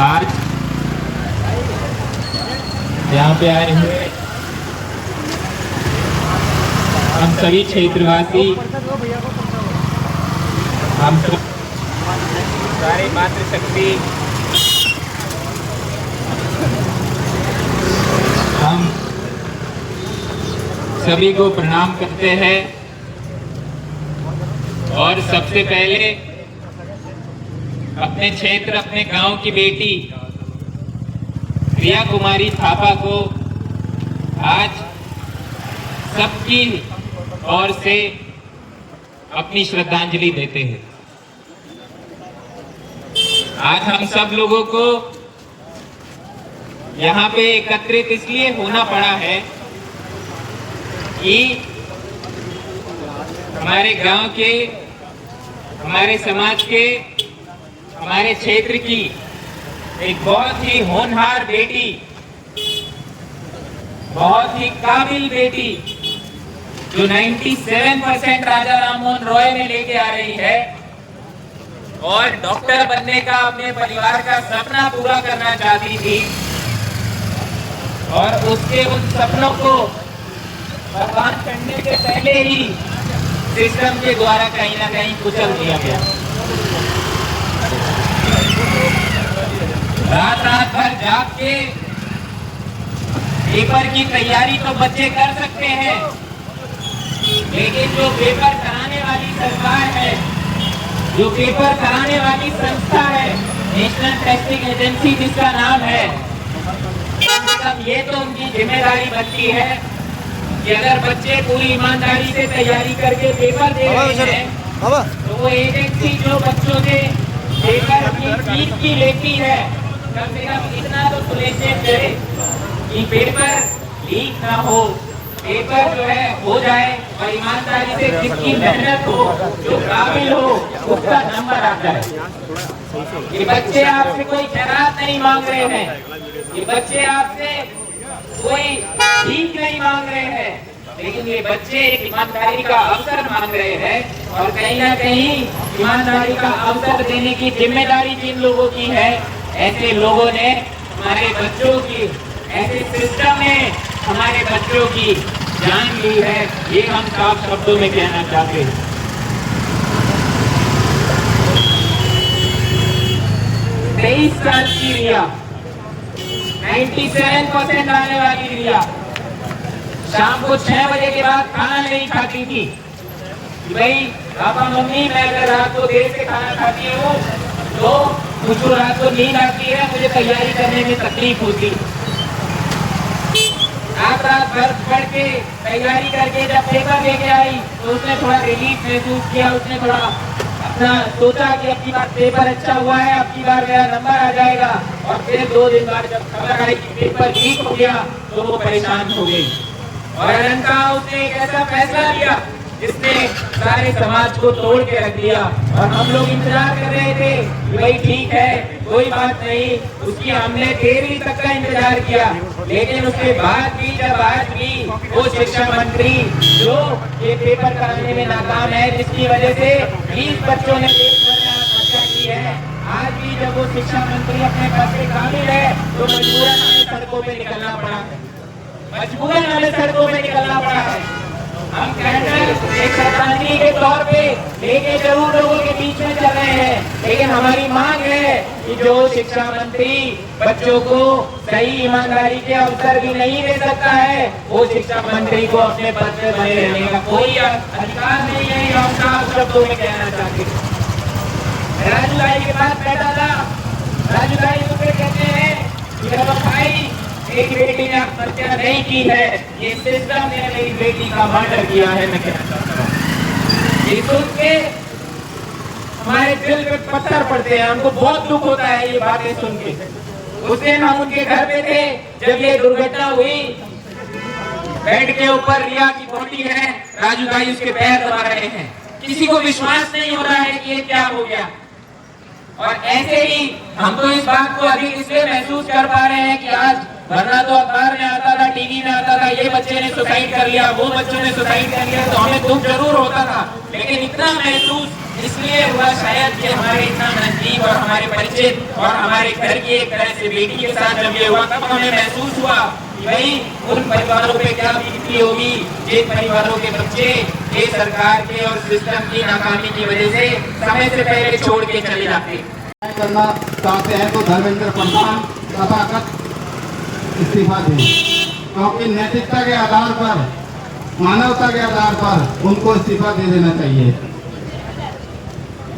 आज यहाँ पे आए हुए हम सभी क्षेत्रवासी, हम सब सारे मातृशक्ति, हम सभी को प्रणाम करते हैं। और सबसे पहले अपने क्षेत्र, अपने गांव की बेटी प्रिया कुमारी थापा को आज सबकी ओर से अपनी श्रद्धांजलि देते हैं। आज हम सब लोगों को यहाँ पे एकत्रित इसलिए होना पड़ा है कि हमारे गांव के, हमारे समाज के, हमारे क्षेत्र की एक बहुत ही होनहार बेटी, बहुत ही काबिल बेटी, जो 97% राजा राममोहन रॉय में लेके आ रही है और डॉक्टर बनने का अपने परिवार का सपना पूरा करना चाहती थी, और उसके उन सपनों को भगवान करने के पहले ही सिस्टम के द्वारा कहीं ना कहीं कुचल दिया गया। रात रात भर जाग के पेपर की तैयारी तो बच्चे कर सकते हैं, लेकिन जो पेपर कराने वाली सरकार है, जो पेपर कराने वाली संस्था है, नेशनल टेस्टिंग एजेंसी जिसका नाम है, ये तो उनकी जिम्मेदारी बनती है कि अगर बच्चे पूरी ईमानदारी से तैयारी करके पेपर दे रहे हैं, तो वो एजेंसी जो बच्चों से पेपर की फीस की लेती है, कम से कम इतना तो सुनिश्चित करे कि पेपर लीक ना हो, पेपर जो है हो जाए और ईमानदारी से जिसकी मेहनत हो, जो काबिल हो, उसका नंबर आ जाए। ये बच्चे आपसे कोई खैरात नहीं मांग रहे हैं, ये बच्चे आपसे कोई भीख नहीं मांग रहे हैं, लेकिन ये बच्चे एक ईमानदारी का अवसर मांग रहे हैं। और कहीं ना कहीं ईमानदारी का अवसर देने की जिम्मेदारी जिन लोगों की है, ऐसे लोगों ने हमारे बच्चों की, ऐसे सिस्टम ने हमारे बच्चों की जान ली है, ये हम साफ शब्दों में कहना चाहते हैं। तेईस साल की रिया, 97% आने वाली रिया, शाम को 6 बजे के बाद खाना नहीं खाती थी। भाई पापा मम्मी, मैं अगर रात को देर से खाना खाती हूँ तो मुझको रात को नींद आती है, मुझे तैयारी करने में तकलीफ होती। रात भर पढ़ के तैयारी करके जब पेपर लेके आई तो उसने थोड़ा रिलीफ महसूस किया, उसने थोड़ा अपना सोचा कि अब की बार पेपर अच्छा हुआ है, अब की बार मेरा नंबर आ जाएगा। और फिर 2 दिन बाद जब खबर आई कि पेपर लीक हो गया तो वो परेशान हो गई, और अनंतकाल उसने एक ऐसा फैसला लिया जिसने सारे समाज को तोड़ के रख दिया। और हम लोग इंतजार कर रहे थे कि भाई ठीक है, कोई बात नहीं, उसकी हमने 13वीं तक का इंतजार किया, लेकिन उसके बाद भी जब आज भी वो शिक्षा मंत्री जो ये पेपर कराने में नाकाम है, जिसकी वजह से 20 बच्चों ने देश भर में आत्महत्या की है, आज भी जब वो शिक्षा मंत्री अपने पद से काबिल है तो मजबूरन हमें सड़कों पे निकलना पड़ा है, मजबूरन हमें सड़कों पे निकलना पड़ा है। हम कैंडल एक श्रद्धांजलि के तौर पे लेके जरूर लोगों के बीच में चल रहे हैं, लेकिन हमारी मांग है कि जो शिक्षा मंत्री बच्चों को सही ईमानदारी के अवसर भी नहीं दे सकता है, वो शिक्षा मंत्री को अपने पद पे बने रहने का कोई अधिकार नहीं है। हम साफ शब्दों में कहना चाहते हैं। राजू भाई के पास बैठा था, राजू भाई मुझे कहते हैं कि भाई एक बेटी ने आत्महत्या नहीं की है, ये सिस्टम ने मेरी बेटी का मर्डर किया है। मैं कहना चाहता हूँ, ये सुन के हमारे दिल पे पत्थर पड़ते हैं, हमको बहुत दुख होता है ये बातें सुन के। उस दिन हम उनके घर पे थे जब ये दुर्घटना हुई, बेड के ऊपर रिया की बॉडी है, राजू भाई उसके पैर दबा रहे हैं, किसी को विश्वास नहीं हो रहा है कि ये क्या हो गया। और ऐसे ही हम तो इस बात को अभी इसलिए महसूस कर पा रहे हैं कि आज, वरना तो अखबार में आता था, टीवी में आता था, ये बच्चे ने सुसाइड कर लिया, वो बच्चों ने सुसाइड कर लिया, तो हमें दुख जरूर होता था, लेकिन इतना महसूस इसलिए हुआ शायद कि हमारे इतना नजदीक और हमारे परिचित और हमारे घर की एक तरह से बेटी के साथ जब ये हुआ तब हमें महसूस हुआ कि भाई उन परिवारों पे क्या बीतती होगी जिन परिवारों के बच्चे ये सरकार के और सिस्टम की नाकामी की वजह से समय से पहले छोड़ के चले जाते करना चाहते हैं तो धर्मेंद्र प्रधान तथाकथ इस्तीफा दें, क्योंकि नैतिकता के आधार पर, मानवता के आधार पर उनको इस्तीफा दे देना चाहिए।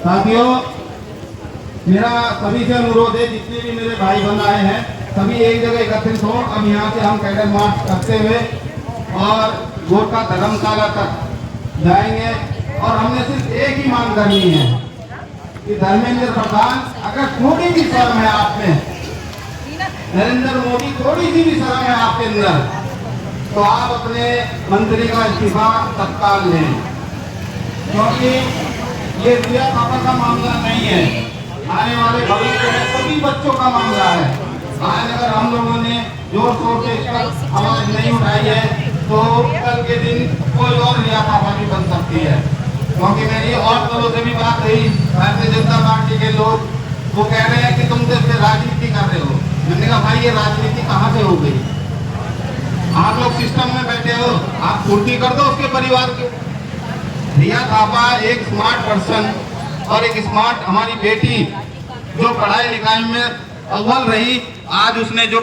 साथियों, मेरा सभी से अनुरोध है, जितने भी मेरे भाई बंद आए हैं सभी एक जगह एकत्रित हो। अब यहाँ से हम कैडर मार्च करते हुए और गोरखा धर्मशाला तक जाएंगे और हमने सिर्फ एक ही मांग करनी है कि धर्मेंद्र प्रधान, अगर थोड़ी भी शर्म है आप में, नरेंद्र मोदी थोड़ी सी भी शर्म है आपके अंदर, तो आप अपने मंत्री का इस्तीफा तत्काल लें, क्योंकि ये रिया थापा का मामला नहीं है, आने वाले भविष्य में सभी बच्चों का मामला है। आज अगर हम लोगों ने जोर शोर से इस पर आवाज नहीं उठाई है तो कल के दिन कोई और रिया थापा भी बन सकती है। क्योंकि मेरी और दलों से भी बात रही, भारतीय जनता पार्टी के लोग वो कह रहे हैं कि तुम तो इसमें राजनीति कर रहे हो। मैंने कहा भाई ये राजनीति कहाँ से हो गई? आप लोग सिस्टम में बैठे हो, आप पूर्ति कर दो उसके परिवार की। रिया थापा एक स्मार्ट पर्सन और एक स्मार्ट हमारी बेटी जो पढ़ाई लिखाई में अव्वल रही, आज उसने जो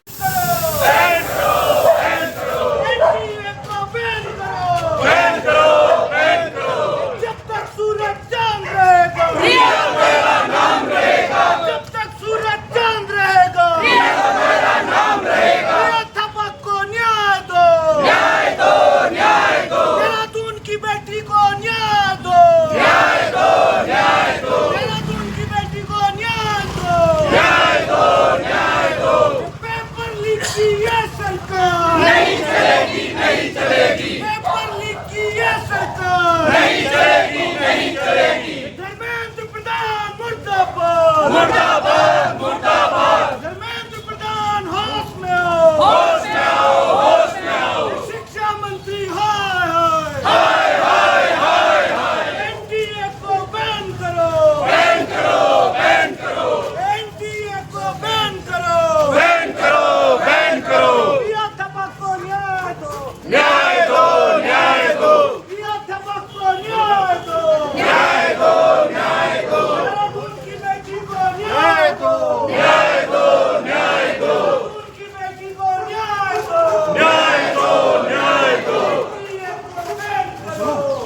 धर्मेंद्र प्रधान मुर्दाबाद, मुर्दाबाद, मुर्दाबाद। धर्मेंद्र प्रधान होश में आओ, होश में आओ, होश में आओ। शिक्षा मंत्री हाय हाय हाय हाय हाय। एनडीए को बैन करो, बैन करो, बैन करो। एनडीए को बैन करो, बैन करो, बैन करो। रिया थापा को न्याय दो, न्याय दो, न्याय दो। रिया थापा को न्याय दो, न्याय दो, न्याय दो। उनकी बेटी को न्याय दो, न्याय दो, न्याय दो। उनकी बेटी को न्याय दो, न्याय दो, न्याय दो।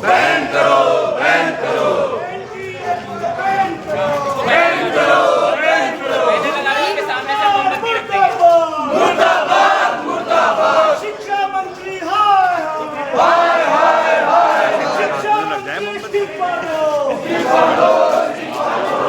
बैन करो, बैन करो। एनडीए को बैन करो, बैन करो, बैन करो। मुर्दाबाद, मुर्दाबाद। शिक्षा मंत्री हाय हाय हाय हाय। शिक्षा मंत्री इस्तीफा दो, इस्तीफा दो, इस्तीफा दो।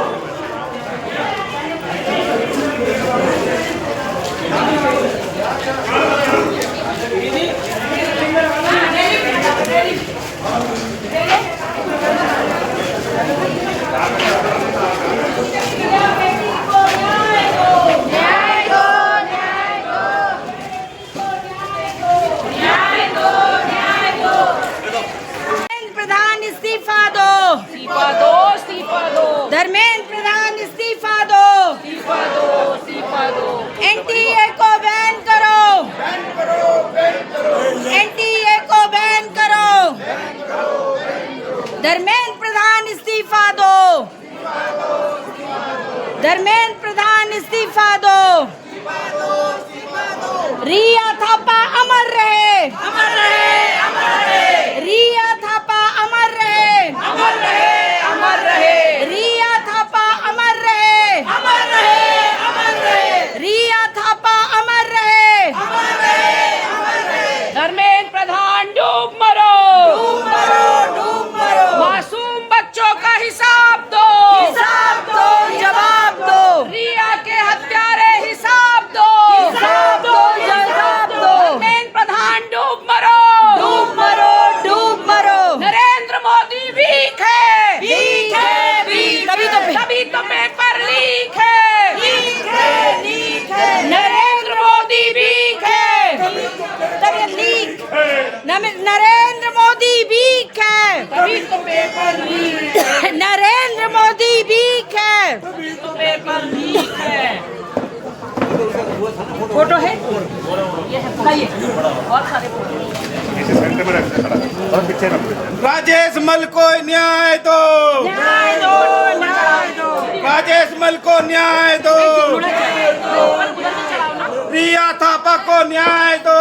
प्रधान इस्तीफा दो, इस्तीफा दो, इस्तीफा दो। धर्मेंद्र प्रधान इस्तीफा दो, इस्तीफा दो, इस्तीफा दो। एनडीए को बैन करो, बैन करो, बैन करो। एनडीए को बैन करो, बैन करो, बैन करो। धर्मेंद्र प्रधान इस्तीफा दो, धर्मेंद्र प्रधान इस्तीफा दो, रिया थापा अमर रहे, अमर रहे, अमर रहे। रिया थापा अमर रहे, अमर रहे, अमर रहे। रिया थापा अमर रहे, अमर रहे, अमर रहे। रिया थापा अमर रहे, अमर रहे, अमर रहे। धर्मेंद्र प्रधान डूब मरो, डूब मरो, डूब मरो। मासूम बच्चों का हिसाब दो, हिसाब दो, जवाब दो। रिया के हत्यारे हिसाब दो, हिसाब दो, जवाब दो। धर्मेंद्र प्रधान डूब मरो, डूब मरो, डूब मरो। नरेंद्र मोदी वीक है, वीक है, वीक। तभी तो पेपर लीक है, लीक है, लीक है। नरेंद्र मोदी वीक है, तभी लीक। नरेंद्र मोदी वीक है, तभी तो पेपर लीक है। नरेंद्र मोदी वीक है, तभी तो पेपर लीक है। फोटो है ये है बहुत सारे फोटो। राजेश मल को न्याय दो, न्याय दो, न्याय दो, राजेश मल को न्याय दो, रिया थापा को न्याय दो,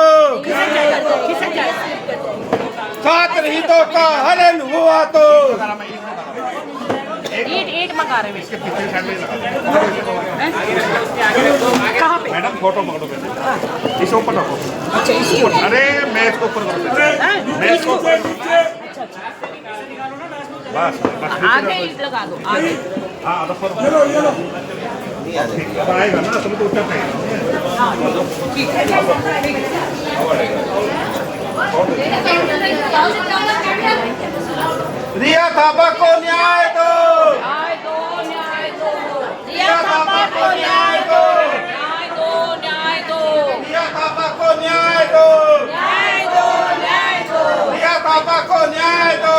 छात्र हितों का हनन हुआ तो ईट मंगा रहे हैं कहाँ पे? मैडम फोटो पकड़ो पहले, इसे ऊपर रखो। अच्छा इसी ऊपर, अरे मैं इसको ऊपर करो, मैं इसको बस आगे ईट लगा दो आगे। हाँ रखो अब आएगा ना तुम तो उठा रिया थापा को न्याय दो, न्याय दो, न्याय दो, रिया थापा को न्याय दो, न्याय दो, न्याय दो, रिया थापा को न्याय दो, न्याय दो, न्याय दो, रिया थापा को न्याय दो,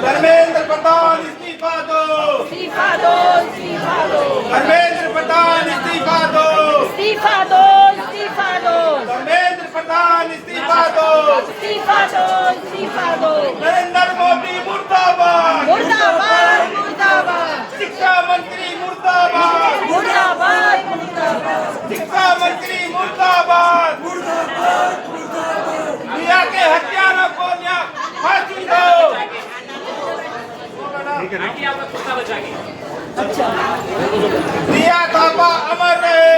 धर्मेंद्र प्रधान इस्तीफा दो, इस्तीफा दो, इस्तीफा दो, धर्मेंद्र प्रधान इस्तीफा दो, इस्तीफा दो, इस्तीफा दो, धर्मेंद्र प्रधान इस्तीफा दो, इस्तीफा दो, इस्तीफा दो। नरेंद्र मोदी मुर्दाबाद, मुर्दाबाद, मुर्दाबाद, शिक्षा मंत्री मुर्दाबाद, मुर्दाबाद, मुर्दाबाद, शिक्षा मंत्री मुर्दाबाद, रिया के हत्यारों को फांसी दो। रिया थापा अमर रहे,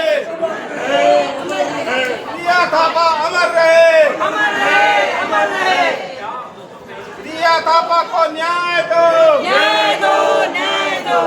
रिया थापा अमर रहे, रिया थापा को न्याय दो, न्याय दो, न्याय दो,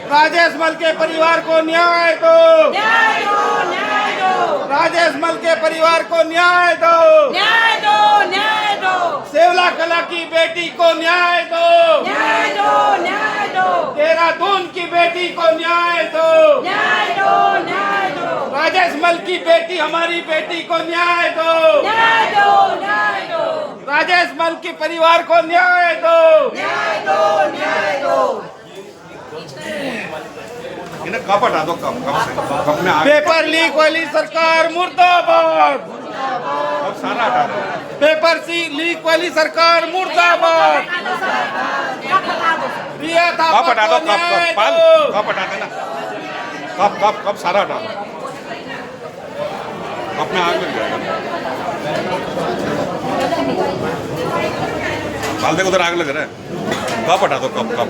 राजेश मल के परिवार को न्याय दो, न्याय दो, न्याय दो, राजेश मल के परिवार को न्याय दो, न्याय दो, न्याय दो, सेवला कला की बेटी को न्याय दो, न्याय दो, न्याय दो, देहरादून की बेटी को न्याय दो, न्याय दो, न्याय दो, राजेश मल की बेटी हमारी बेटी को न्याय दो, न्याय दो, न्याय दो, राजेश मल के परिवार को न्याय दो, न्याय दो, न्याय दो। इन्हें कप हटा दो, कप में आगे पेपर लीक वाली सरकार मुर्दाबाद, अब सारा हटा दो। पेपर लीक वाली सरकार मुर्दाबाद, रिया थापा कप हटा दो, को कप न्याय कप पाल दो, कप हटा देना, कप कप कप सारा हटा दो, कप में आग लग जाएगा। पाल देखो उधर आग लग रहा है, कप हटा दो, कप कप